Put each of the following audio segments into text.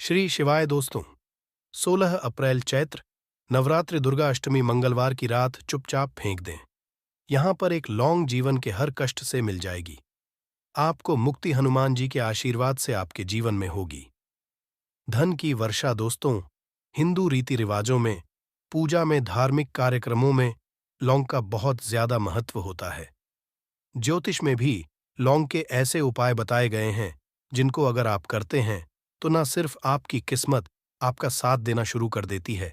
श्री शिवाय दोस्तों। 16 अप्रैल चैत्र नवरात्रि दुर्गा अष्टमी मंगलवार की रात चुपचाप फेंक दें। यहां पर एक लौंग जीवन के हर कष्ट से मिल जाएगी। आपको मुक्ति हनुमान जी के आशीर्वाद से आपके जीवन में होगी। धन की वर्षा दोस्तों, हिंदू रीति रिवाजों में, पूजा में, धार्मिक कार्यक्रमों में लौंग का बहुत ज्यादा महत्व होता है। ज्योतिष में भी लौंग के ऐसे उपाय बताए गए हैं जिनको अगर आप करते हैं तो न सिर्फ आपकी किस्मत आपका साथ देना शुरू कर देती है,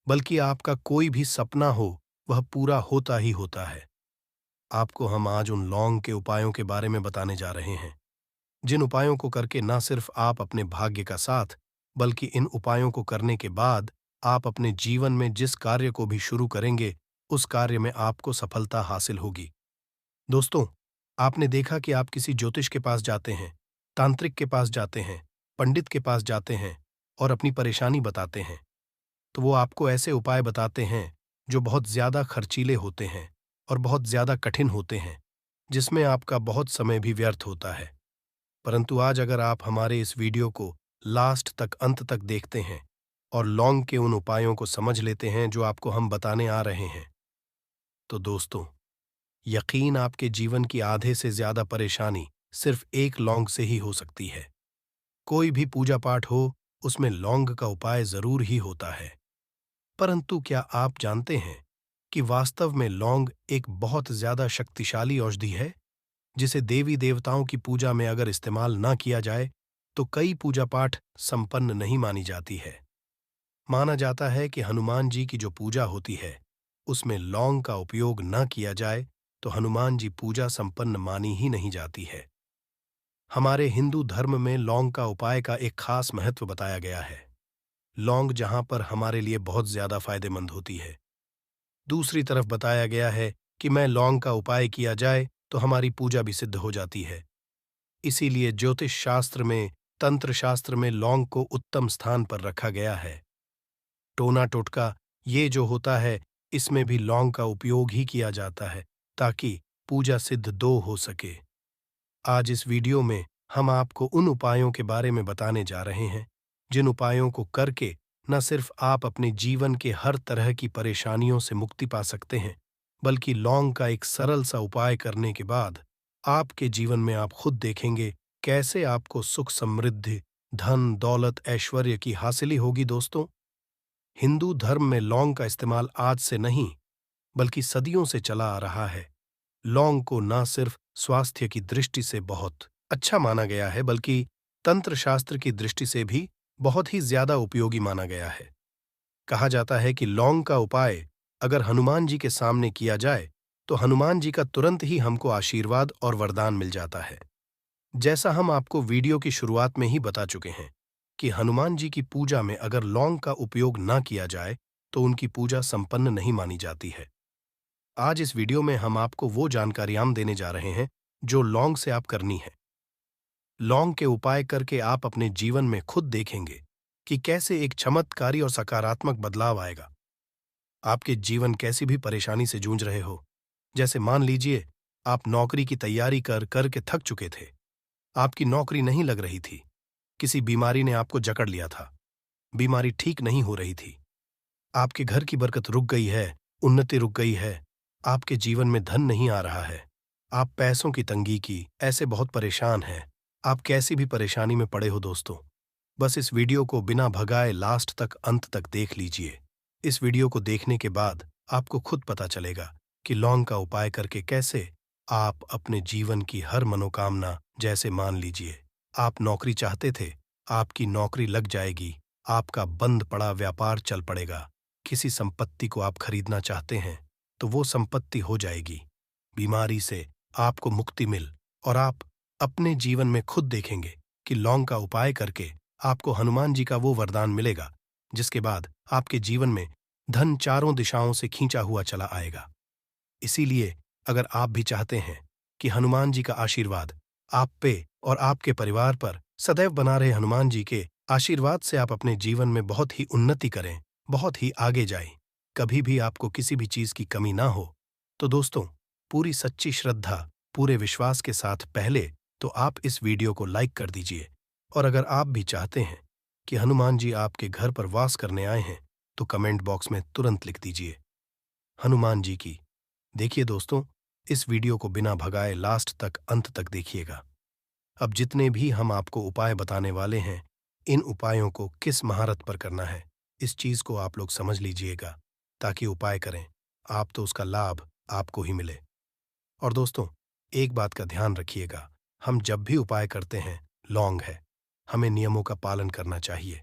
बल्कि आपका कोई भी सपना हो वह पूरा होता ही होता है। आपको हम आज उन लौंग के उपायों के बारे में बताने जा रहे हैं जिन उपायों को करके न सिर्फ आप अपने भाग्य का साथ, बल्कि इन उपायों को करने के बाद आप अपने जीवन में जिस कार्य को भी शुरू करेंगे उस कार्य में आपको सफलता हासिल होगी। दोस्तों, आपने देखा कि आप किसी ज्योतिष के पास जाते हैं, तांत्रिक के पास जाते हैं, पंडित के पास जाते हैं और अपनी परेशानी बताते हैं, तो वो आपको ऐसे उपाय बताते हैं जो बहुत ज्यादा खर्चीले होते हैं और बहुत ज्यादा कठिन होते हैं, जिसमें आपका बहुत समय भी व्यर्थ होता है। परंतु आज अगर आप हमारे इस वीडियो को लास्ट तक, अंत तक देखते हैं और लौंग के उन उपायों को समझ लेते हैं जो आपको हम बताने आ रहे हैं, तो दोस्तों, यकीन आपके जीवन की आधे से ज्यादा परेशानी सिर्फ एक लौंग से ही हो सकती है। कोई भी पूजा पाठ हो, उसमें लौंग का उपाय जरूर ही होता है। परंतु क्या आप जानते हैं कि वास्तव में लौंग एक बहुत ज्यादा शक्तिशाली औषधि है, जिसे देवी देवताओं की पूजा में अगर इस्तेमाल ना किया जाए तो कई पूजा पाठ संपन्न नहीं मानी जाती है। माना जाता है कि हनुमान जी की जो पूजा होती है उसमें लौंग का उपयोग न किया जाए तो हनुमान जी पूजा संपन्न मानी ही नहीं जाती है। हमारे हिंदू धर्म में लौंग का उपाय का एक खास महत्व बताया गया है। लौंग जहां पर हमारे लिए बहुत ज्यादा फायदेमंद होती है, दूसरी तरफ बताया गया है कि मैं लौंग का उपाय किया जाए तो हमारी पूजा भी सिद्ध हो जाती है। इसीलिए ज्योतिष शास्त्र में, तंत्र शास्त्र में लौंग को उत्तम स्थान पर रखा गया है। टोना टोटका ये जो होता है, इसमें भी लौंग का उपयोग ही किया जाता है ताकि पूजा सिद्ध दो हो सके। आज इस वीडियो में हम आपको उन उपायों के बारे में बताने जा रहे हैं जिन उपायों को करके न सिर्फ आप अपने जीवन के हर तरह की परेशानियों से मुक्ति पा सकते हैं, बल्कि लौंग का एक सरल सा उपाय करने के बाद आपके जीवन में आप खुद देखेंगे कैसे आपको सुख, समृद्धि, धन, दौलत, ऐश्वर्य की हासिली होगी। दोस्तों, हिंदू धर्म में लौंग का इस्तेमाल आज से नहीं बल्कि सदियों से चला आ रहा है। लौंग को न सिर्फ स्वास्थ्य की दृष्टि से बहुत अच्छा माना गया है, बल्कि तंत्र शास्त्र की दृष्टि से भी बहुत ही ज्यादा उपयोगी माना गया है। कहा जाता है कि लौंग का उपाय अगर हनुमान जी के सामने किया जाए तो हनुमान जी का तुरंत ही हमको आशीर्वाद और वरदान मिल जाता है। जैसा हम आपको वीडियो की शुरुआत में ही बता चुके हैं कि हनुमान जी की पूजा में अगर लौंग का उपयोग ना किया जाए तो उनकी पूजा संपन्न नहीं मानी जाती है। आज इस वीडियो में हम आपको वो जानकारियां देने जा रहे हैं जो लौंग से आप करनी है। लौंग के उपाय करके आप अपने जीवन में खुद देखेंगे कि कैसे एक चमत्कारी और सकारात्मक बदलाव आएगा। आपके जीवन कैसी भी परेशानी से जूझ रहे हो, जैसे मान लीजिए आप नौकरी की तैयारी कर कर के थक चुके थे, आपकी नौकरी नहीं लग रही थी, किसी बीमारी ने आपको जकड़ लिया था, बीमारी ठीक नहीं हो रही थी, आपके घर की बरकत रुक गई है, उन्नति रुक गई है, आपके जीवन में धन नहीं आ रहा है, आप पैसों की तंगी की ऐसे बहुत परेशान हैं, आप कैसी भी परेशानी में पड़े हो दोस्तों, बस इस वीडियो को बिना भगाए लास्ट तक, अंत तक देख लीजिए। इस वीडियो को देखने के बाद आपको खुद पता चलेगा कि लौंग का उपाय करके कैसे आप अपने जीवन की हर मनोकामना, जैसे मान लीजिए आप नौकरी चाहते थे, आपकी नौकरी लग जाएगी, आपका बंद पड़ा व्यापार चल पड़ेगा, किसी संपत्ति को आप खरीदना चाहते हैं तो वो संपत्ति हो जाएगी, बीमारी से आपको मुक्ति मिल और आप अपने जीवन में खुद देखेंगे कि लौंग का उपाय करके आपको हनुमान जी का वो वरदान मिलेगा जिसके बाद आपके जीवन में धन चारों दिशाओं से खींचा हुआ चला आएगा। इसीलिए अगर आप भी चाहते हैं कि हनुमान जी का आशीर्वाद आप पे और आपके परिवार पर सदैव बना रहे, हनुमान जी के आशीर्वाद से आप अपने जीवन में बहुत ही उन्नति करें, बहुत ही आगे जाएं, कभी भी आपको किसी भी चीज की कमी ना हो, तो दोस्तों, पूरी सच्ची श्रद्धा, पूरे विश्वास के साथ पहले तो आप इस वीडियो को लाइक कर दीजिए और अगर आप भी चाहते हैं कि हनुमान जी आपके घर पर वास करने आए हैं, तो कमेंट बॉक्स में तुरंत लिख दीजिए हनुमान जी की। देखिए दोस्तों, इस वीडियो को बिना भगाए लास्ट तक अंत तक देखिएगा। अब जितने भी हम आपको उपाय बताने वाले हैं, इन उपायों को किस महारत पर करना है, इस चीज को आप लोग समझ लीजिएगा, ताकि उपाय करें आप तो उसका लाभ आपको ही मिले। और दोस्तों, एक बात का ध्यान रखिएगा, हम जब भी उपाय करते हैं, लॉन्ग है, हमें नियमों का पालन करना चाहिए।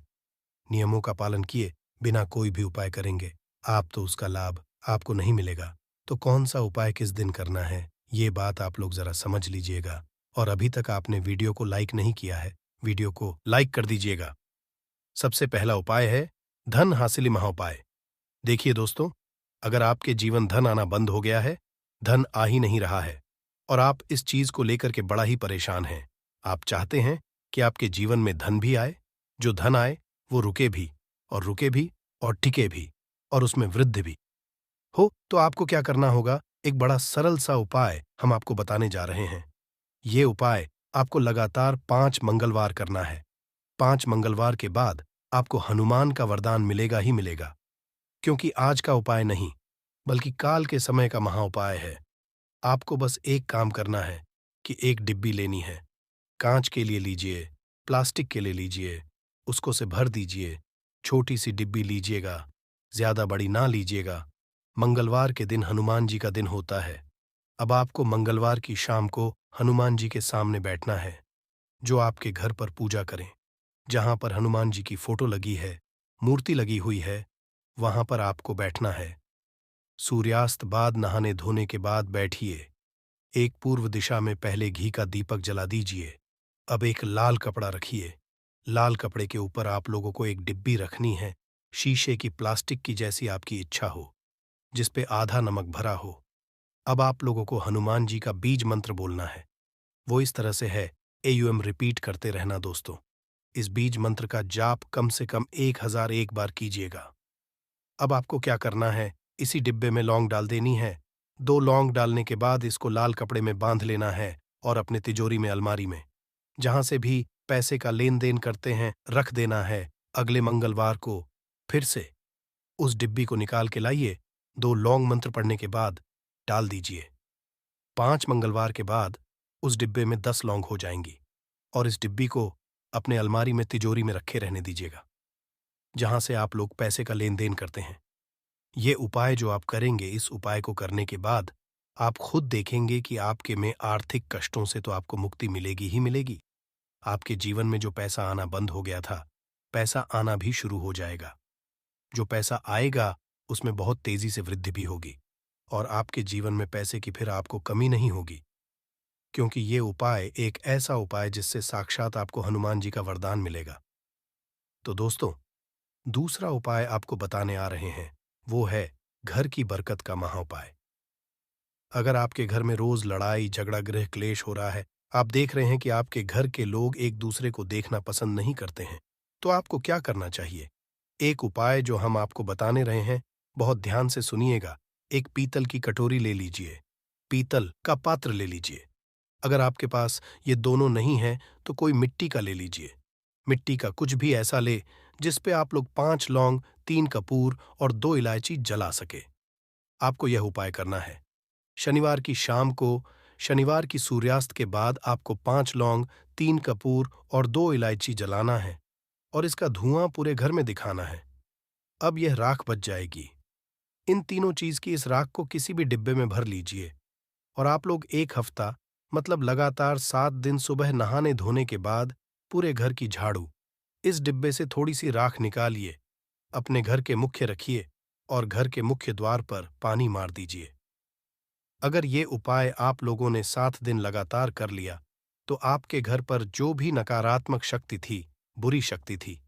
नियमों का पालन किए बिना कोई भी उपाय करेंगे, आप तो उसका लाभ आपको नहीं मिलेगा। तो कौन सा उपाय किस दिन करना है, ये बात आप लोग जरा समझ लीजिएगा। और अभी तक आपने वीडियो को लाइक नहीं किया है, वीडियो को लाइक कर दीजिएगा। सबसे पहला उपाय है धन हासिली महाउपाय। देखिए दोस्तों, अगर आपके जीवन धन आना बंद हो गया है, धन आ ही नहीं रहा है, और आप इस चीज को लेकर के बड़ा ही परेशान हैं, आप चाहते हैं कि आपके जीवन में धन भी आए, जो धन आए वो रुके भी, और रुके भी, और टिके भी, और उसमें वृद्धि भी हो, तो आपको क्या करना होगा, एक बड़ा सरल सा उपाय हम आपको बताने जा रहे हैं। ये उपाय आपको लगातार 5 मंगलवार करना है। 5 मंगलवार के बाद आपको हनुमान का वरदान मिलेगा ही मिलेगा, क्योंकि आज का उपाय नहीं, बल्कि काल के समय का महाउपाय है। आपको बस एक काम करना है कि एक डिब्बी लेनी है, कांच के लिए लीजिए, प्लास्टिक के लिए लीजिए, उसको से भर दीजिए, छोटी सी डिब्बी लीजिएगा, ज्यादा बड़ी ना लीजिएगा। मंगलवार के दिन हनुमान जी का दिन होता है। अब आपको मंगलवार की शाम को हनुमान जी के सामने बैठना है, जो आपके घर पर पूजा करें, जहां पर हनुमान जी की फोटो लगी है, मूर्ति लगी हुई है, वहां पर आपको बैठना है। सूर्यास्त बाद नहाने धोने के बाद बैठिए। एक पूर्व दिशा में पहले घी का दीपक जला दीजिए। अब एक लाल कपड़ा रखिए। लाल कपड़े के ऊपर आप लोगों को एक डिब्बी रखनी है, शीशे की, प्लास्टिक की, जैसी आपकी इच्छा हो, जिस पे आधा नमक भरा हो। अब आप लोगों को हनुमान जी का बीज मंत्र बोलना है। वो इस तरह से है, AUM रिपीट करते रहना दोस्तों। इस बीज मंत्र का जाप कम से कम 1001 बार कीजिएगा। अब आपको क्या करना है, इसी डिब्बे में लौंग डाल देनी है। 2 लौंग डालने के बाद इसको लाल कपड़े में बांध लेना है, और अपने तिजोरी में, अलमारी में, जहां से भी पैसे का लेन देन करते हैं, रख देना है। अगले मंगलवार को फिर से उस डिब्बी को निकाल के लाइए। 2 लौंग मंत्र पढ़ने के बाद डाल दीजिए। 5 मंगलवार के बाद उस डिब्बे में 10 लौंग हो जाएंगी, और इस डिब्बी को अपने अलमारी में, तिजोरी में रखे रहने दीजिएगा, जहां से आप लोग पैसे का लेन देन करते हैं। ये उपाय जो आप करेंगे, इस उपाय को करने के बाद आप खुद देखेंगे कि आपके में आर्थिक कष्टों से तो आपको मुक्ति मिलेगी ही मिलेगी। आपके जीवन में जो पैसा आना बंद हो गया था, पैसा आना भी शुरू हो जाएगा। जो पैसा आएगा, उसमें बहुत तेजी से वृद्धि भी होगी, और आपके जीवन में पैसे की फिर आपको कमी नहीं होगी, क्योंकि ये उपाय एक ऐसा उपाय जिससे साक्षात आपको हनुमान जी का वरदान मिलेगा। तो दोस्तों, दूसरा उपाय आपको बताने आ रहे हैं, वो है घर की बरकत का महाउपाय। अगर आपके घर में रोज लड़ाई झगड़ा, गृह क्लेश हो रहा है, आप देख रहे हैं कि आपके घर के लोग एक दूसरे को देखना पसंद नहीं करते हैं, तो आपको क्या करना चाहिए? एक उपाय जो हम आपको बताने रहे हैं, बहुत ध्यान से सुनिएगा। एक पीतल की कटोरी ले लीजिए, पीतल का पात्र ले लीजिए। अगर आपके पास ये दोनों नहीं है, तो कोई मिट्टी का ले लीजिए। मिट्टी का कुछ भी ऐसा ले जिस पे आप लोग 5 लौंग, 3 कपूर और 2 इलायची जला सके। आपको यह उपाय करना है। शनिवार की शाम को, शनिवार की सूर्यास्त के बाद आपको 5 लौंग, 3 कपूर और 2 इलायची जलाना है, और इसका धुआं पूरे घर में दिखाना है। अब यह राख बच जाएगी। इन तीनों चीज की इस राख को किसी भी डिब्बे में भर लीजिए, और आप लोग 1 हफ्ता, मतलब लगातार 7 दिन, सुबह नहाने धोने के बाद पूरे घर की झाड़ू, इस डिब्बे से थोड़ी सी राख निकालिए, अपने घर के मुख्य रखिए, और घर के मुख्य द्वार पर पानी मार दीजिए। अगर ये उपाय आप लोगों ने 7 दिन लगातार कर लिया, तो आपके घर पर जो भी नकारात्मक शक्ति थी, बुरी शक्ति थी,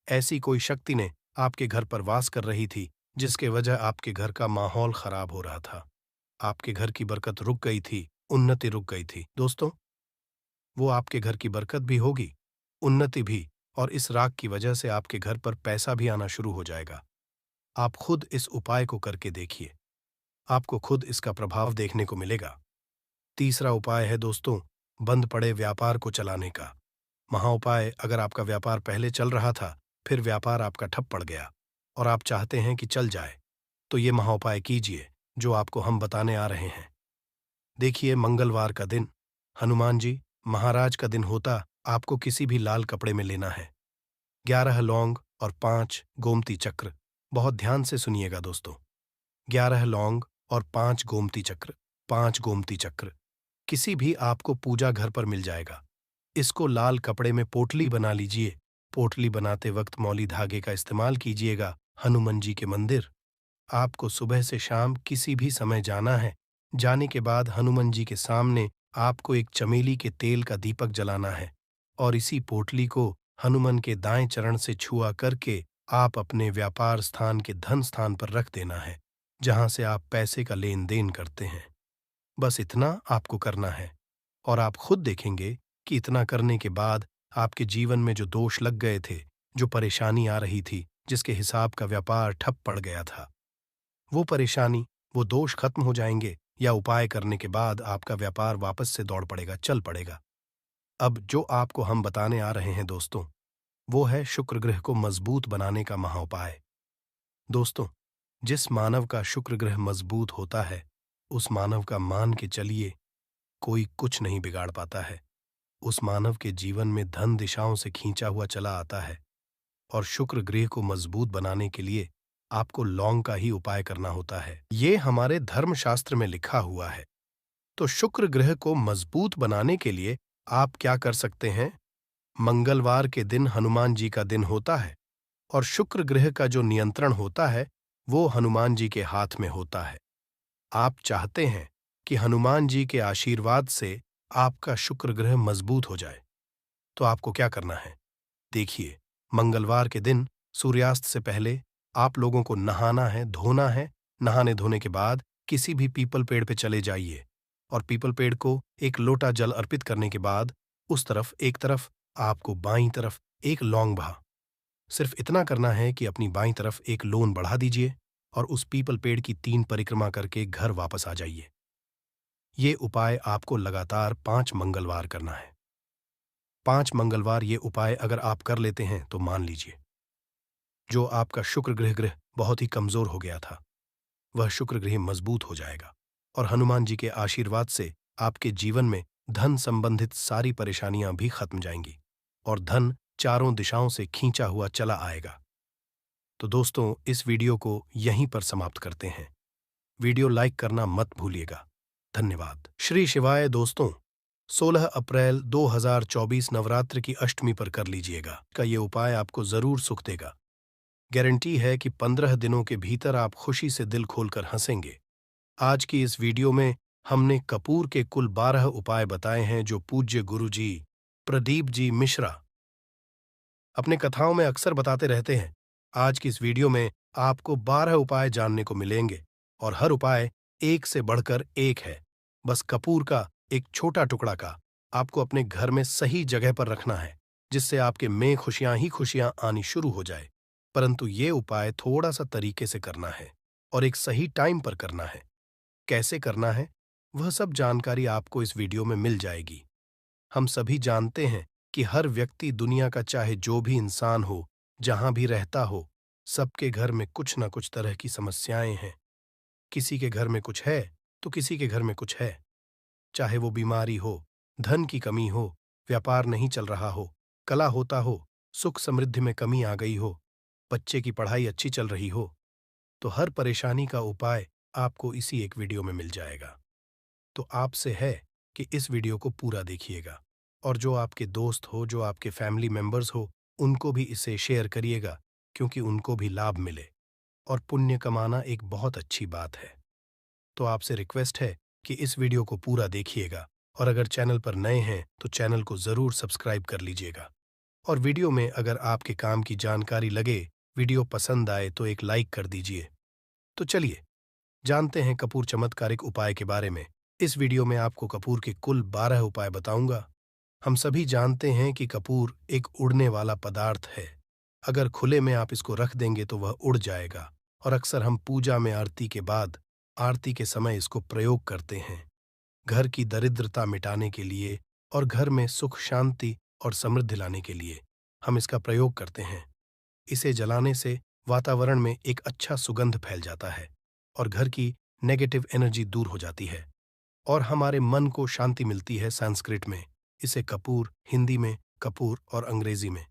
ऐसी कोई शक्ति ने आपके घर पर वास कर रही थी, जिसके वजह आपके घर का माहौल खराब हो रहा था, आपके घर की बरकत रुक गई थी, उन्नति रुक गई थी, दोस्तों, वो आपके घर की बरकत भी होगी, उन्नति भी, और इस राग की वजह से आपके घर पर पैसा भी आना शुरू हो जाएगा। आप खुद इस उपाय को करके देखिए, आपको खुद इसका प्रभाव देखने को मिलेगा। तीसरा उपाय है दोस्तों, बंद पड़े व्यापार को चलाने का। महाउपाय: अगर आपका व्यापार पहले चल रहा था, फिर व्यापार आपका ठप पड़ गया और आप चाहते हैं कि चल जाए, तो ये महाउपाय कीजिए जो आपको हम बताने आ रहे हैं। देखिए, मंगलवार का दिन, हनुमान जी महाराज का दिन होता, आपको किसी भी लाल कपड़े में लेना है 11 लौंग और 5 गोमती चक्र। बहुत ध्यान से सुनिएगा दोस्तों। 11 लौंग और 5 गोमती चक्र। 5 गोमती चक्र किसी भी आपको पूजा घर पर मिल जाएगा। इसको लाल कपड़े में पोटली बना लीजिए। पोटली बनाते वक्त मौली धागे का इस्तेमाल कीजिएगा। हनुमान जी के मंदिर आपको सुबह से शाम किसी भी समय जाना है। जाने के बाद हनुमान जी के सामने आपको एक चमेली के तेल का दीपक जलाना है और इसी पोटली को हनुमान के दाएं चरण से छुआ करके आप अपने व्यापार स्थान के धन स्थान पर रख देना है, जहां से आप पैसे का लेन देन करते हैं। बस इतना आपको करना है और आप खुद देखेंगे कि इतना करने के बाद आपके जीवन में जो दोष लग गए थे, जो परेशानी आ रही थी, जिसके हिसाब का व्यापार ठप पड़ गया था, वो परेशानी, वो दोष खत्म हो जाएंगे या उपाय करने के बाद आपका व्यापार वापस से दौड़ पड़ेगा, चल पड़ेगा। अब जो आपको हम बताने आ रहे हैं दोस्तों, वो है शुक्र ग्रह को मजबूत बनाने का महाउपाय। दोस्तों, जिस मानव का शुक्र ग्रह मजबूत होता है, उस मानव का मान के चलिए कोई कुछ नहीं बिगाड़ पाता है। उस मानव के जीवन में धन दिशाओं से खींचा हुआ चला आता है और शुक्र ग्रह को मजबूत बनाने के लिए आपको लौंग का ही उपाय करना होता है। ये हमारे धर्मशास्त्र में लिखा हुआ है। तो शुक्र ग्रह को मजबूत बनाने के लिए आप क्या कर सकते हैं? मंगलवार के दिन हनुमान जी का दिन होता है और शुक्र ग्रह का जो नियंत्रण होता है, वो हनुमान जी के हाथ में होता है। आप चाहते हैं कि हनुमान जी के आशीर्वाद से आपका शुक्र ग्रह मजबूत हो जाए, तो आपको क्या करना है? देखिए, मंगलवार के दिन सूर्यास्त से पहले आप लोगों को नहाना है, धोना है। नहाने धोने के बाद किसी भी पीपल पेड़ पे चले जाइए और पीपल पेड़ को एक लोटा जल अर्पित करने के बाद उस तरफ एक तरफ आपको बाईं तरफ एक लौंग बहा। सिर्फ इतना करना है कि अपनी बाईं तरफ एक लोन बढ़ा दीजिए और उस पीपल पेड़ की 3 परिक्रमा करके घर वापस आ जाइए। ये उपाय आपको लगातार 5 मंगलवार करना है। 5 मंगलवार ये उपाय अगर आप कर लेते हैं तो मान लीजिए, जो आपका शुक्र ग्रह बहुत ही कमजोर हो गया था, वह शुक्र ग्रह मजबूत हो जाएगा और हनुमान जी के आशीर्वाद से आपके जीवन में धन संबंधित सारी परेशानियां भी खत्म जाएंगी और धन चारों दिशाओं से खींचा हुआ चला आएगा। तो दोस्तों, इस वीडियो को यहीं पर समाप्त करते हैं। वीडियो लाइक करना मत भूलिएगा। धन्यवाद। श्री शिवाय दोस्तों, 16 अप्रैल 2024 नवरात्र की अष्टमी पर कर लीजिएगा का ये उपाय आपको जरूर सुख देगा। गारंटी है कि 15 दिनों के भीतर आप खुशी से दिल खोलकर हंसेंगे। आज की इस वीडियो में हमने कपूर के कुल 12 उपाय बताए हैं जो पूज्य गुरु जी प्रदीप जी मिश्रा अपने कथाओं में अक्सर बताते रहते हैं। आज की इस वीडियो में आपको 12 उपाय जानने को मिलेंगे और हर उपाय एक से बढ़कर एक है। बस कपूर का एक छोटा टुकड़ा का आपको अपने घर में सही जगह पर रखना है, जिससे आपके में खुशियां ही खुशियां आनी शुरू हो जाए। परंतु ये उपाय थोड़ा सा तरीके से करना है और एक सही टाइम पर करना है। कैसे करना है, वह सब जानकारी आपको इस वीडियो में मिल जाएगी। हम सभी जानते हैं कि हर व्यक्ति दुनिया का चाहे जो भी इंसान हो, जहां भी रहता हो, सबके घर में कुछ न कुछ तरह की समस्याएं हैं। किसी के घर में कुछ है तो किसी के घर में कुछ है। चाहे वो बीमारी हो, धन की कमी हो, व्यापार नहीं चल रहा हो, कला होता हो, सुख समृद्धि में कमी आ गई हो, बच्चे की पढ़ाई अच्छी चल रही हो, तो हर परेशानी का उपाय आपको इसी एक वीडियो में मिल जाएगा। तो आपसे है कि इस वीडियो को पूरा देखिएगा और जो आपके दोस्त हो, जो आपके फैमिली मेंबर्स हो, उनको भी इसे शेयर करिएगा, क्योंकि उनको भी लाभ मिले। और पुण्य कमाना एक बहुत अच्छी बात है। तो आपसे रिक्वेस्ट है कि इस वीडियो को पूरा देखिएगा और अगर चैनल पर नए हैं तो चैनल को जरूर सब्सक्राइब कर लीजिएगा। और वीडियो में अगर आपके काम की जानकारी लगे, वीडियो पसंद आए तो एक लाइक कर दीजिए। तो चलिए जानते हैं कपूर चमत्कारिक उपाय के बारे में। इस वीडियो में आपको कपूर के कुल 12 उपाय बताऊंगा। हम सभी जानते हैं कि कपूर एक उड़ने वाला पदार्थ है। अगर खुले में आप इसको रख देंगे तो वह उड़ जाएगा और अक्सर हम पूजा में आरती के बाद, आरती के समय इसको प्रयोग करते हैं। घर की दरिद्रता मिटाने के लिए और घर में सुख शांति और समृद्धि लाने के लिए हम इसका प्रयोग करते हैं। इसे जलाने से वातावरण में एक अच्छा सुगंध फैल जाता है और घर की नेगेटिव एनर्जी दूर हो जाती है और हमारे मन को शांति मिलती है। संस्कृत में इसे कपूर, हिंदी में कपूर और अंग्रेजी में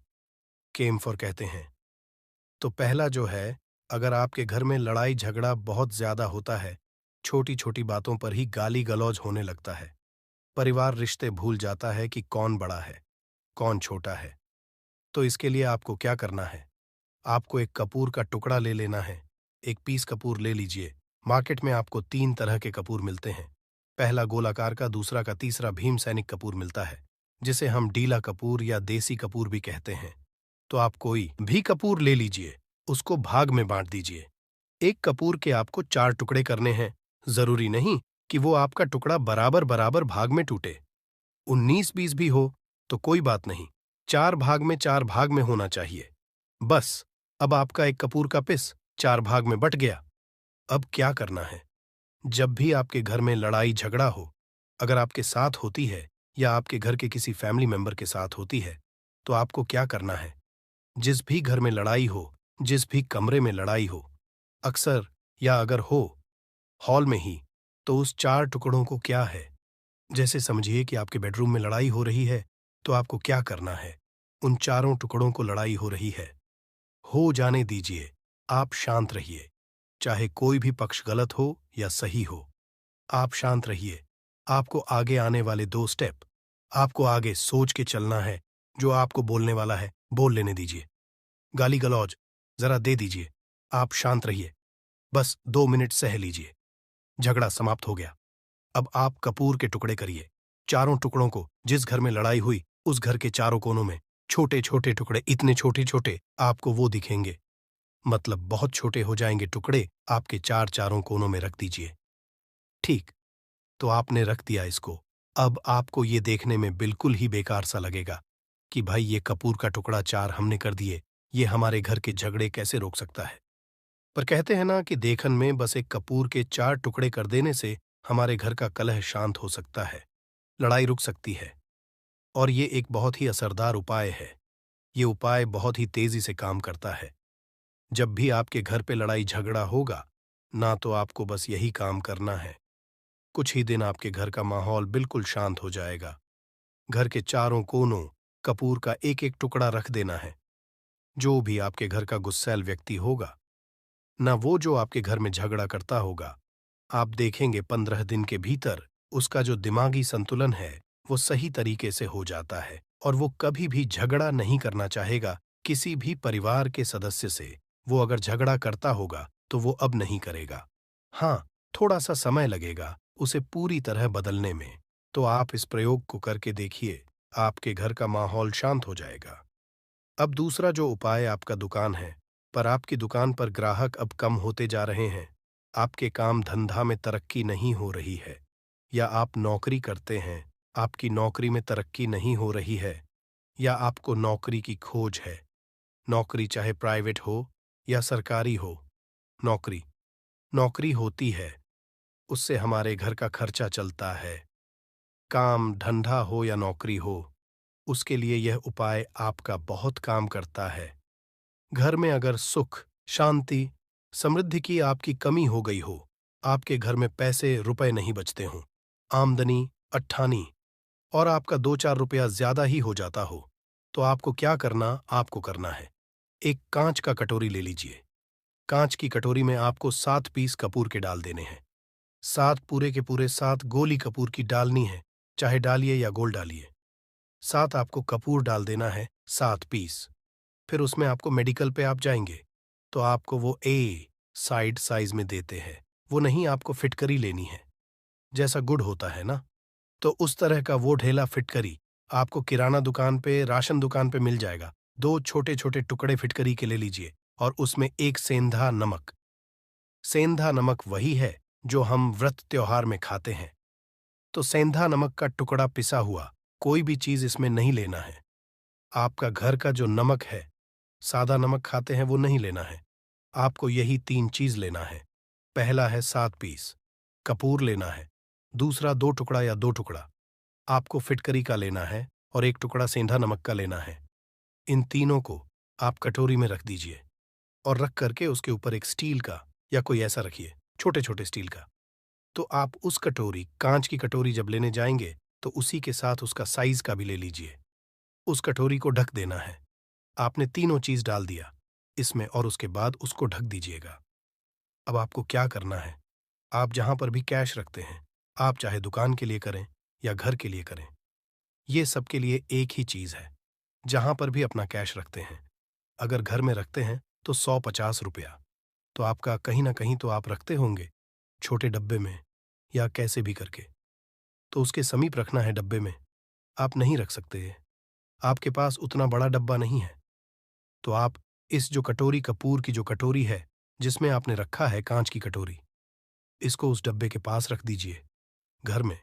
केम्फर कहते हैं। तो पहला जो है, अगर आपके घर में लड़ाई झगड़ा बहुत ज्यादा होता है, छोटी छोटी बातों पर ही गाली गलौज होने लगता है, परिवार रिश्ते भूल जाता है कि कौन बड़ा है कौन छोटा है, तो इसके लिए आपको क्या करना है? आपको एक कपूर का टुकड़ा ले लेना है। एक पीस कपूर ले लीजिए। मार्केट में आपको 3 तरह के कपूर मिलते हैं। पहला गोलाकार का, दूसरा का, तीसरा भीम सैनिक कपूर मिलता है, जिसे हम डीला कपूर या देसी कपूर भी कहते हैं। तो आप कोई भी कपूर ले लीजिए, उसको भाग में बांट दीजिए। एक कपूर के आपको 4 टुकड़े करने हैं। जरूरी नहीं कि वो आपका टुकड़ा बराबर बराबर भाग में टूटे। 19-20 भी हो तो कोई बात नहीं, 4 भाग में 4 भाग में होना चाहिए। बस, अब आपका एक कपूर का पिस 4 भाग में बट गया। अब क्या करना है? जब भी आपके घर में लड़ाई झगड़ा हो, अगर आपके साथ होती है या आपके घर के किसी फैमिली मेंबर के साथ होती है, तो आपको क्या करना है? जिस भी घर में लड़ाई हो, जिस भी कमरे में लड़ाई हो, अक्सर या अगर हो हॉल में ही, तो उस 4 टुकड़ों को क्या है, जैसे समझिए कि आपके बेडरूम में लड़ाई हो रही है, तो आपको क्या करना है? उन चारों टुकड़ों को लड़ाई हो रही है, हो जाने दीजिए। आप शांत रहिए। चाहे कोई भी पक्ष गलत हो या सही हो, आप शांत रहिए। आपको आगे आने वाले 2 स्टेप आपको आगे सोच के चलना है। जो आपको बोलने वाला है, बोल लेने दीजिए। गाली गलौज जरा दे दीजिए। आप शांत रहिए। बस 2 मिनट सह लीजिए। झगड़ा समाप्त हो गया। अब आप कपूर के टुकड़े करिए। चारों टुकड़ों को, जिस घर में लड़ाई हुई, उस घर के चारों कोनों में छोटे छोटे टुकड़े, इतने छोटे छोटे आपको वो दिखेंगे, मतलब बहुत छोटे हो जाएंगे टुकड़े, आपके चारों कोनों में रख दीजिए। ठीक, तो आपने रख दिया इसको। अब आपको ये देखने में बिल्कुल ही बेकार सा लगेगा कि भाई ये कपूर का टुकड़ा 4 हमने कर दिए, ये हमारे घर के झगड़े कैसे रोक सकता है? पर कहते हैं ना कि देखन में बस एक कपूर के 4 टुकड़े कर देने से हमारे घर का कलह शांत हो सकता है, लड़ाई रुक सकती है। और ये एक बहुत ही असरदार उपाय है। ये उपाय बहुत ही तेजी से काम करता है। जब भी आपके घर पे लड़ाई झगड़ा होगा ना, तो आपको बस यही काम करना है। कुछ ही दिन आपके घर का माहौल बिल्कुल शांत हो जाएगा। घर के चारों कोनों कपूर का एक एक टुकड़ा रख देना है। जो भी आपके घर का गुस्सैल व्यक्ति होगा ना, वो जो आपके घर में झगड़ा करता होगा, आप देखेंगे 15 दिन के भीतर उसका जो दिमागी संतुलन है वो सही तरीके से हो जाता है और वो कभी भी झगड़ा नहीं करना चाहेगा किसी भी परिवार के सदस्य से। वो अगर झगड़ा करता होगा तो वो अब नहीं करेगा। हाँ, थोड़ा सा समय लगेगा उसे पूरी तरह बदलने में। तो आप इस प्रयोग को करके देखिए, आपके घर का माहौल शांत हो जाएगा। अब दूसरा जो उपाय, आपका दुकान है, पर आपकी दुकान पर ग्राहक अब कम होते जा रहे हैं, आपके काम धंधा में तरक्की नहीं हो रही है, या आप नौकरी करते हैं, आपकी नौकरी में तरक्की नहीं हो रही है, या आपको नौकरी की खोज है। नौकरी चाहे प्राइवेट हो या सरकारी हो, नौकरी नौकरी होती है, उससे हमारे घर का खर्चा चलता है। काम धंधा हो या नौकरी हो, उसके लिए यह उपाय आपका बहुत काम करता है। घर में अगर सुख, शांति, समृद्धि की आपकी कमी हो गई हो, आपके घर में पैसे रुपए नहीं बचते हों, आमदनी अट्ठानी और आपका 2-4 रुपया ज्यादा ही हो जाता हो, तो आपको क्या करना, आपको करना है, एक कांच का कटोरी ले लीजिए। कांच की कटोरी में आपको 7 पीस कपूर के डाल देने हैं। 7 पूरे के पूरे 7 गोली कपूर की डालनी है, चाहे डालिए या गोल डालिए। 7 आपको कपूर डाल देना है, 7 पीस। फिर उसमें आपको मेडिकल पे आप जाएंगे तो आपको वो ए साइड साइज में देते हैं। वो नहीं, आपको फिटकरी लेनी है, जैसा गुड़ होता है ना, तो उस तरह का वो ढेला फिटकरी आपको किराना दुकान पे, राशन दुकान पे मिल जाएगा। 2 छोटे छोटे टुकड़े फिटकरी के ले लीजिए और उसमें एक सेंधा नमक। सेंधा नमक वही है जो हम व्रत त्योहार में खाते हैं। तो सेंधा नमक का टुकड़ा पिसा हुआ, कोई भी चीज इसमें नहीं लेना है। आपका घर का जो नमक है, सादा नमक खाते हैं, वो नहीं लेना है। आपको यही 3 चीज लेना है। पहला है 7 पीस कपूर लेना है, दूसरा 2 टुकड़ा या 2 टुकड़ा आपको फिटकरी का लेना है, और एक टुकड़ा सेंधा नमक का लेना है। इन तीनों को आप कटोरी में रख दीजिए और रख करके उसके ऊपर एक स्टील का या कोई ऐसा रखिए, छोटे छोटे स्टील का। तो आप उस कटोरी, कांच की कटोरी जब लेने जाएंगे तो उसी के साथ उसका साइज का भी ले लीजिए। उस कटोरी को ढक देना है। आपने तीनों चीज डाल दिया इसमें और उसके बाद उसको ढक दीजिएगा। अब आपको क्या करना है, आप जहां पर भी कैश रखते हैं, आप चाहे दुकान के लिए करें या घर के लिए करें, ये सबके लिए एक ही चीज है। जहां पर भी अपना कैश रखते हैं, अगर घर में रखते हैं तो 150 रुपया तो आपका कहीं ना कहीं तो आप रखते होंगे, छोटे डब्बे में या कैसे भी करके। तो उसके समीप रखना है डब्बे में। आप नहीं रख सकते, आपके पास उतना बड़ा डब्बा नहीं है, तो आप इस जो कटोरी, कपूर की जो कटोरी है जिसमें आपने रखा है कांच की कटोरी, इसको उस डब्बे के पास रख दीजिए। घर में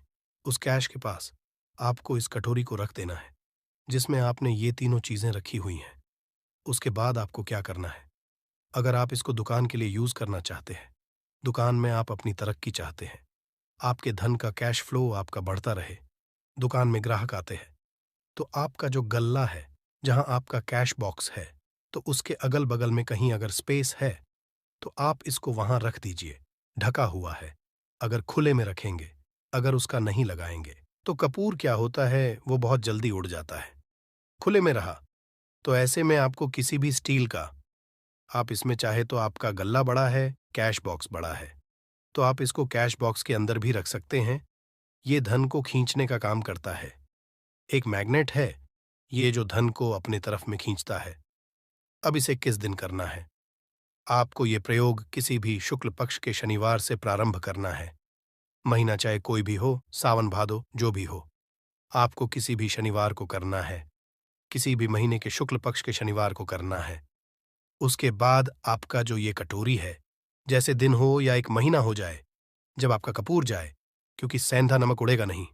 उस कैश के पास आपको इस कटोरी को रख देना है जिसमें आपने ये तीनों चीजें रखी हुई हैं। उसके बाद आपको क्या करना है, अगर आप इसको दुकान के लिए यूज करना चाहते हैं, दुकान में आप अपनी तरक्की चाहते हैं, आपके धन का कैश फ्लो आपका बढ़ता रहे, दुकान में ग्राहक आते हैं, तो आपका जो गल्ला है, जहां आपका कैश बॉक्स है, तो उसके अगल बगल में कहीं अगर स्पेस है तो आप इसको वहां रख दीजिए। ढका हुआ है। अगर खुले में रखेंगे, अगर उसका नहीं लगाएंगे, तो कपूर क्या होता है, वो बहुत जल्दी उड़ जाता है। खुले में रहा तो ऐसे में आपको किसी भी स्टील का, आप इसमें चाहे तो आपका गल्ला बड़ा है, कैश बॉक्स बड़ा है, तो आप इसको कैश बॉक्स के अंदर भी रख सकते हैं। ये धन को खींचने का काम करता है। एक मैग्नेट है, ये जो धन को अपने तरफ में खींचता है। अब इसे किस दिन करना है, आपको ये प्रयोग किसी भी शुक्ल पक्ष के शनिवार से प्रारंभ करना है। महीना चाहे कोई भी हो, सावन भादो जो भी हो, आपको किसी भी शनिवार को करना है, किसी भी महीने के शुक्ल पक्ष के शनिवार को करना है। उसके बाद आपका जो ये कटोरी है, जैसे दिन हो या एक महीना हो जाए, जब आपका कपूर जाए, क्योंकि सेंधा नमक उड़ेगा नहीं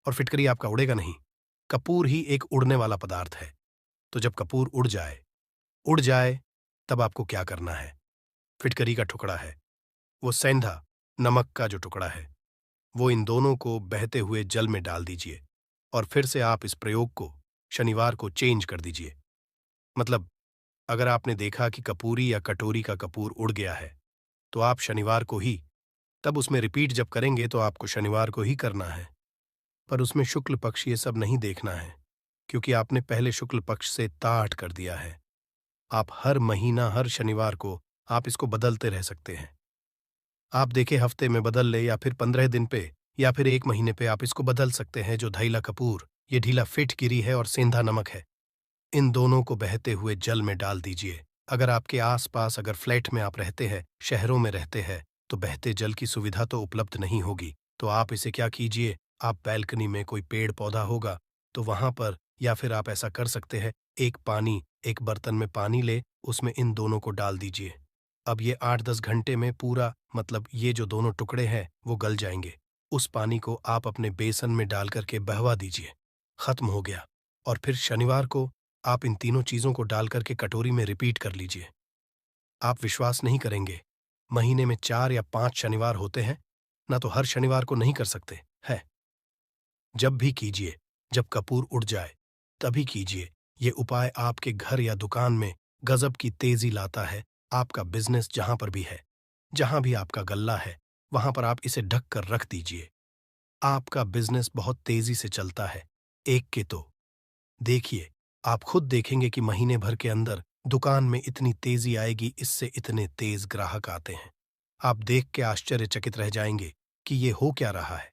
और फिटकरी आपका उड़ेगा नहीं, कपूर ही एक उड़ने वाला पदार्थ है। तो जब कपूर उड़ जाए, तब आपको क्या करना है, फिटकरी का टुकड़ा है, वो सेंधा नमक का जो टुकड़ा है, वो इन दोनों को बहते हुए जल में डाल दीजिए और फिर से आप इस प्रयोग को शनिवार को चेंज कर दीजिए। मतलब अगर आपने देखा कि कपूरी या कटोरी का कपूर उड़ गया है, तो आप शनिवार को ही, तब उसमें रिपीट जब करेंगे तो आपको शनिवार को ही करना है। पर उसमें शुक्ल पक्ष ये सब नहीं देखना है, क्योंकि आपने पहले शुक्ल पक्ष से ताठ कर दिया है। आप हर महीना, हर शनिवार को आप इसको बदलते रह सकते हैं। आप देखे हफ्ते में बदल ले या फिर 15 दिन पे या फिर एक महीने पे आप इसको बदल सकते हैं। जो धैला कपूर, ये ढीला फिटकिरी है और सेंधा नमक है, इन दोनों को बहते हुए जल में डाल दीजिए। अगर आपके आसपास, अगर फ्लैट में आप रहते हैं, शहरों में रहते हैं, तो बहते जल की सुविधा तो उपलब्ध नहीं होगी। तो आप इसे क्या कीजिए, आप बैल्कनी में कोई पेड़ पौधा होगा तो वहां पर, या फिर आप ऐसा कर सकते हैं, एक बर्तन में पानी ले, उसमें इन दोनों को डाल दीजिए। अब ये 8-10 घंटे में पूरा, मतलब ये जो दोनों टुकड़े हैं वो गल जाएंगे। उस पानी को आप अपने बेसन में डाल करके बहवा दीजिए। खत्म हो गया। और फिर शनिवार को आप इन तीनों चीजों को डाल करके कटोरी में रिपीट कर लीजिए। आप विश्वास नहीं करेंगे, महीने में 4 या 5 शनिवार होते हैं ना, तो हर शनिवार को नहीं कर सकते है। जब भी कीजिए, जब कपूर उड़ जाए तभी कीजिए। ये उपाय आपके घर या दुकान में गजब की तेजी लाता है। आपका बिजनेस जहां पर भी है, जहां भी आपका गल्ला है, वहां पर आप इसे ढक कर रख दीजिए। आपका बिजनेस बहुत तेजी से चलता है। एक के तो देखिए, आप खुद देखेंगे कि महीने भर के अंदर दुकान में इतनी तेजी आएगी, इससे इतने तेज ग्राहक आते हैं। आप देख के आश्चर्यचकित रह जाएंगे कि ये हो क्या रहा है।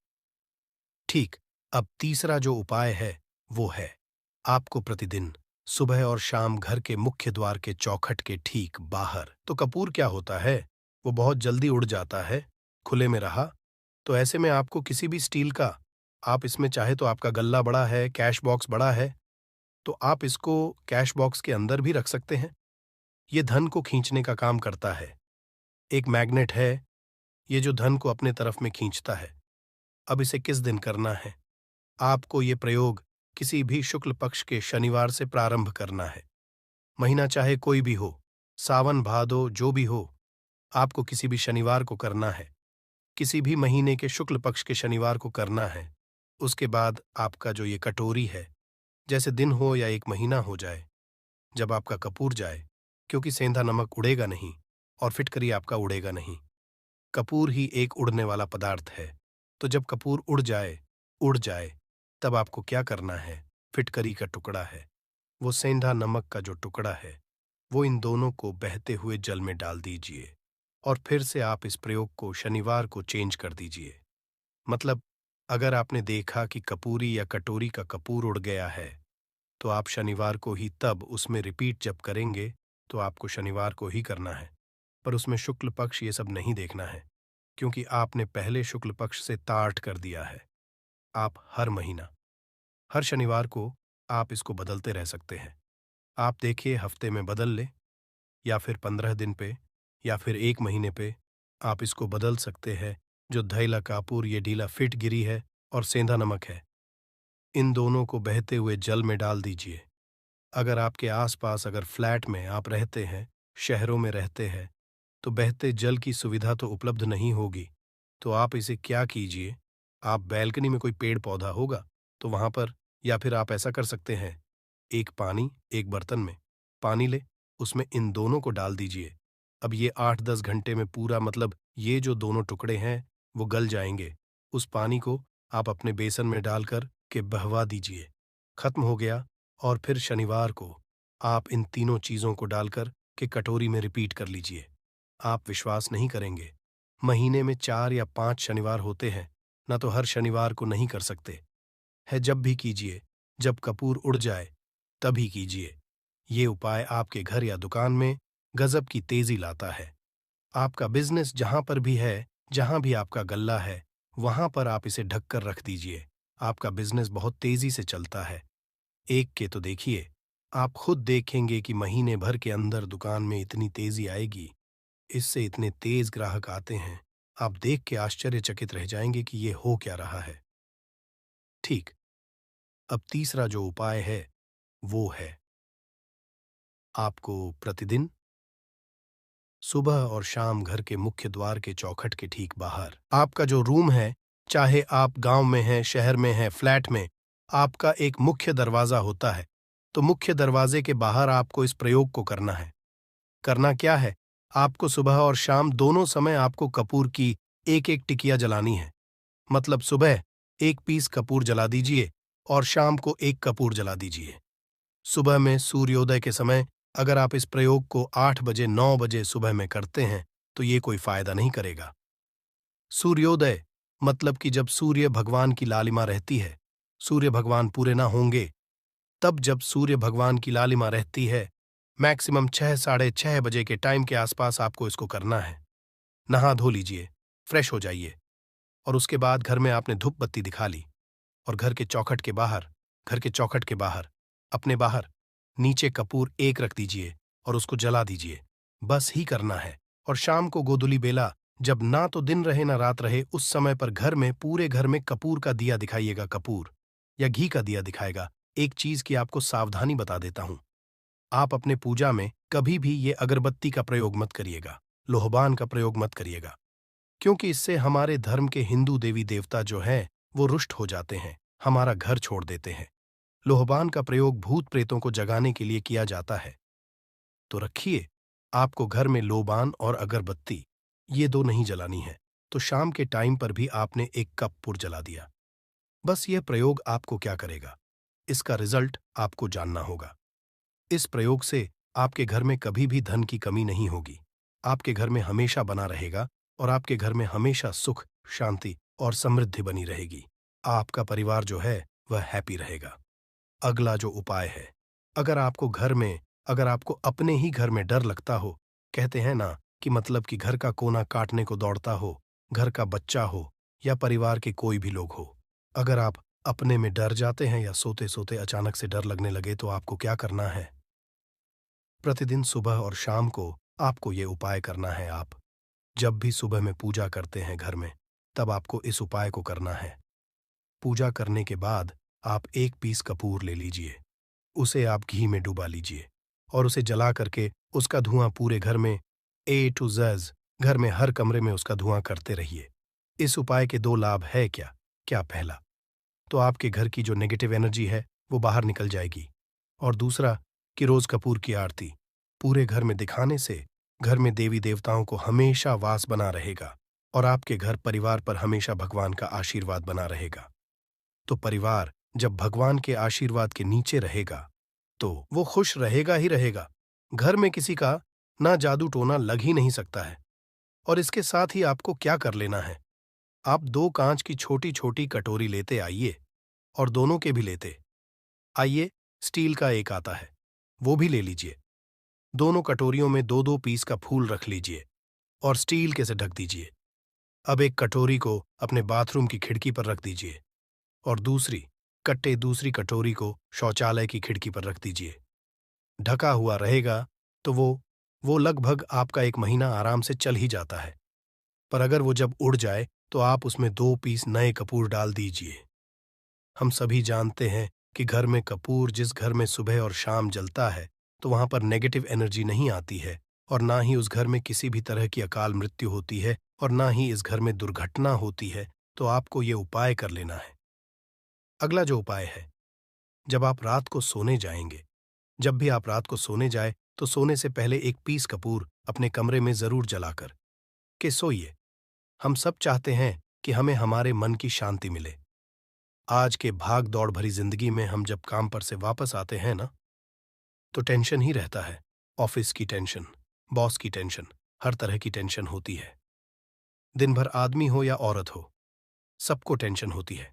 ठीक। अब तीसरा जो उपाय है वो है, आपको प्रतिदिन सुबह और शाम घर के मुख्य द्वार के चौखट के ठीक बाहर, तो कपूर क्या होता है, वो बहुत जल्दी उड़ जाता है। खुले में रहा तो ऐसे में आपको किसी भी स्टील का, आप इसमें चाहे तो आपका गल्ला बड़ा है, कैश बॉक्स बड़ा है, तो आप इसको कैश बॉक्स के अंदर भी रख सकते हैं। ये धन को खींचने का काम करता है। एक मैग्नेट है, ये जो धन को अपने तरफ में खींचता है। अब इसे किस दिन करना है, आपको ये प्रयोग किसी भी शुक्ल पक्ष के शनिवार से प्रारंभ करना है। महीना चाहे कोई भी हो, सावन भादो जो भी हो, आपको किसी भी शनिवार को करना है, किसी भी महीने के शुक्ल पक्ष के शनिवार को करना है। उसके बाद आपका जो ये कटोरी है, जैसे दिन हो या एक महीना हो जाए, जब आपका कपूर जाए, क्योंकि सेंधा नमक उड़ेगा नहीं और फिटकरी आपका उड़ेगा नहीं। कपूर ही एक उड़ने वाला पदार्थ है। तो जब कपूर उड़ जाए, तब आपको क्या करना है? फिटकरी का टुकड़ा है, वो सेंधा नमक का जो टुकड़ा है, वो इन दोनों को बहते हुए जल में डाल दीजिए और फिर से आप इस प्रयोग को शनिवार को चेंज कर दीजिए। मतलब अगर आपने देखा कि कपूरी या कटोरी का कपूर उड़ गया है, तो आप शनिवार को ही तब उसमें रिपीट जब करेंगे, तो आपको शनिवार को ही करना है। पर उसमें शुक्ल पक्ष ये सब नहीं देखना है, क्योंकि आपने पहले शुक्ल पक्ष से ताट कर दिया है। आप हर महीना, हर शनिवार को आप इसको बदलते रह सकते हैं। आप देखिए हफ्ते में बदल ले, या फिर 15 दिन पे, या फिर 1 महीने पे आप इसको बदल सकते हैं। जो धैला कापूर ये ढीला फिट गिरी है और सेंधा नमक है, इन दोनों को बहते हुए जल में डाल दीजिए। अगर आपके आसपास अगर फ्लैट में आप रहते हैं, शहरों में रहते हैं, तो बहते जल की सुविधा तो उपलब्ध नहीं होगी। तो आप इसे क्या कीजिए, आप बैल्कनी में कोई पेड़ पौधा होगा, तो वहां पर, या फिर आप ऐसा कर सकते हैं, एक बर्तन में पानी ले, उसमें इन दोनों को डाल दीजिए। अब ये 8-10 घंटे में पूरा, मतलब ये जो दोनों टुकड़े हैं वो गल जाएंगे। उस पानी को आप अपने बेसन में डालकर के बहवा दीजिए। खत्म हो गया। और फिर शनिवार को आप इन तीनों चीजों को डालकर के कटोरी में रिपीट कर लीजिए। आप विश्वास नहीं करेंगे, महीने में 4 या 5 शनिवार होते हैं, ना तो हर शनिवार को नहीं कर सकते है। जब भी कीजिए, जब कपूर उड़ जाए तभी कीजिए। ये उपाय आपके घर या दुकान में गजब की तेजी लाता है। आपका बिजनेस जहां पर भी है, जहां भी आपका गल्ला है, वहां पर आप इसे ढक कर रख दीजिए। आपका बिजनेस बहुत तेजी से चलता है। एक के तो देखिए, आप खुद देखेंगे कि महीने भर के अंदर दुकान में इतनी तेजी आएगी, इससे इतने तेज ग्राहक आते हैं, आप देख के आश्चर्यचकित रह जाएंगे कि ये हो क्या रहा है। ठीक। अब तीसरा जो उपाय है, वो है आपको प्रतिदिन सुबह और शाम घर के मुख्य द्वार के चौखट के ठीक बाहर, आपका जो रूम है, चाहे आप गांव में हैं, शहर में हैं, फ्लैट में, आपका एक मुख्य दरवाजा होता है। तो मुख्य दरवाजे के बाहर आपको इस प्रयोग को करना है। करना क्या है? आपको सुबह और शाम दोनों समय आपको कपूर की एक-एक टिकिया जलानी है। मतलब सुबह 1 पीस कपूर जला दीजिए और शाम को 1 कपूर जला दीजिए। सुबह में सूर्योदय के समय अगर आप इस प्रयोग को 8 बजे 9 बजे सुबह में करते हैं, तो ये कोई फायदा नहीं करेगा। सूर्योदय मतलब कि जब सूर्य भगवान की लालिमा रहती है, सूर्य भगवान पूरे ना होंगे, तब जब सूर्य भगवान की लालिमा रहती है, मैक्सिमम 6 साढ़े 6 बजे के टाइम के आसपास आपको इसको करना है। नहा धो लीजिए, फ्रेश हो जाइए, और उसके बाद घर में आपने धूप बत्ती दिखा ली, और घर के चौखट के बाहर, अपने बाहर नीचे कपूर 1 रख दीजिए और उसको जला दीजिए। बस ही करना है। और शाम को गोधूली बेला, जब ना तो दिन रहे ना रात रहे, उस समय पर घर में, पूरे घर में कपूर का दिया दिखाइएगा, कपूर या घी का दिया दिखाएगा। एक चीज की आपको सावधानी बता देता हूं, आप अपने पूजा में कभी भी ये अगरबत्ती का प्रयोग मत करिएगा, लोहबान का प्रयोग मत करिएगा, क्योंकि इससे हमारे धर्म के हिंदू देवी देवता जो हैं वो रुष्ट हो जाते हैं, हमारा घर छोड़ देते हैं। लोहबान का प्रयोग भूत प्रेतों को जगाने के लिए किया जाता है। तो रखिए, आपको घर में लोबान और अगरबत्ती ये दो नहीं जलानी है। तो शाम के टाइम पर भी आपने 1 कप पुर जला दिया। बस यह प्रयोग आपको क्या करेगा, इसका रिजल्ट आपको जानना होगा। इस प्रयोग से आपके घर में कभी भी धन की कमी नहीं होगी। आपके घर में हमेशा बना रहेगा, और आपके घर में हमेशा सुख, शांति और समृद्धि बनी रहेगी। आपका परिवार जो है वह हैप्पी रहेगा। अगला जो उपाय है, अगर आपको अपने ही घर में डर लगता हो, कहते हैं ना कि मतलब कि घर का कोना काटने को दौड़ता हो, घर का बच्चा हो या परिवार के कोई भी लोग हो, अगर आप अपने में डर जाते हैं या सोते सोते अचानक से डर लगने लगे, तो आपको क्या करना है? प्रतिदिन सुबह और शाम को आपको ये उपाय करना है। आप जब भी सुबह में पूजा करते हैं घर में, तब आपको इस उपाय को करना है। पूजा करने के बाद आप 1 पीस कपूर ले लीजिए, उसे आप घी में डुबा लीजिए और उसे जला करके उसका धुआं पूरे घर में, ए टू ज़ेड, घर में हर कमरे में उसका धुआं करते रहिए। इस उपाय के 2 लाभ है क्या? क्या? पहला, तो आपके घर की जो नेगेटिव एनर्जी है वो बाहर निकल जाएगी। और दूसरा कि रोज कपूर की आरती पूरे घर में दिखाने से घर में देवी देवताओं को हमेशा वास बना रहेगा और आपके घर परिवार पर हमेशा भगवान का आशीर्वाद बना रहेगा। तो परिवार जब भगवान के आशीर्वाद के नीचे रहेगा तो वो खुश रहेगा ही रहेगा। घर में किसी का ना जादू टोना लग ही नहीं सकता है। और इसके साथ ही आपको क्या कर लेना है, आप 2 कांच की छोटी छोटी कटोरी लेते आइए और दोनों के भी लेते आइए। स्टील का एक आता है, वो भी ले लीजिए। दोनों कटोरियों में 2-2 पीस का फूल रख लीजिए और स्टील के से ढक दीजिए। अब एक कटोरी को अपने बाथरूम की खिड़की पर रख दीजिए और दूसरी कटोरी को शौचालय की खिड़की पर रख दीजिए। ढका हुआ रहेगा तो वो लगभग आपका 1 महीना आराम से चल ही जाता है। पर अगर वो जब उड़ जाए तो आप उसमें 2 पीस नए कपूर डाल दीजिए। हम सभी जानते हैं कि घर में कपूर जिस घर में सुबह और शाम जलता है तो वहां पर नेगेटिव एनर्जी नहीं आती है और ना ही उस घर में किसी भी तरह की अकाल मृत्यु होती है और ना ही इस घर में दुर्घटना होती है। तो आपको ये उपाय कर लेना है। अगला जो उपाय है, जब आप रात को सोने जाएंगे, जब भी आप रात को सोने जाए तो सोने से पहले 1 पीस कपूर अपने कमरे में जरूर जलाकर के सोइए। हम सब चाहते हैं कि हमें हमारे मन की शांति मिले। आज के भाग दौड़ भरी जिंदगी में हम जब काम पर से वापस आते हैं ना, तो टेंशन ही रहता है। ऑफिस की टेंशन, बॉस की टेंशन, हर तरह की टेंशन होती है। दिन भर आदमी हो या औरत हो, सबको टेंशन होती है।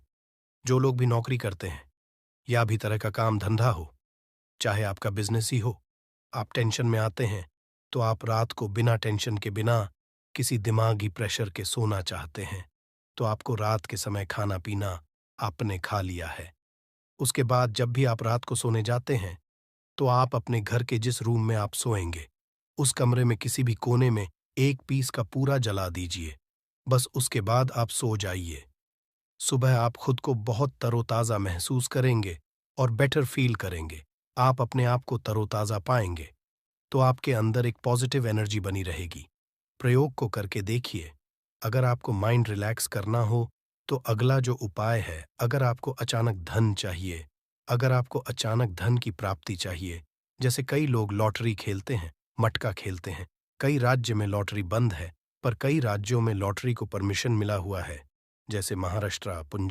जो लोग भी नौकरी करते हैं या भी तरह का काम धंधा हो, चाहे आपका बिजनेस ही हो, आप टेंशन में आते हैं तो आप रात को बिना टेंशन के, बिना किसी दिमागी प्रेशर के सोना चाहते हैं। तो आपको रात के समय खाना पीना आपने खा लिया है। उसके बाद जब भी आप रात को सोने जाते हैं तो आप अपने घर के जिस रूम में आप सोएंगे उस कमरे में किसी भी कोने में 1 पीस का पूरा जला दीजिए। बस उसके बाद आप सो जाइए। सुबह आप खुद को बहुत तरोताज़ा महसूस करेंगे और बेटर फील करेंगे। आप अपने आप को तरोताज़ा पाएंगे तो आपके अंदर एक पॉजिटिव एनर्जी बनी रहेगी। प्रयोग को करके देखिए। अगर आपको माइंड रिलैक्स करना हो तो अगला जो उपाय है, अगर आपको अचानक धन चाहिए, अगर आपको अचानक धन की प्राप्ति चाहिए, जैसे कई लोग लॉटरी खेलते हैं, मटका खेलते हैं। कई राज्य में लॉटरी बंद है पर कई राज्यों में लॉटरी को परमिशन मिला हुआ है, जैसे महाराष्ट्र, पंजाब।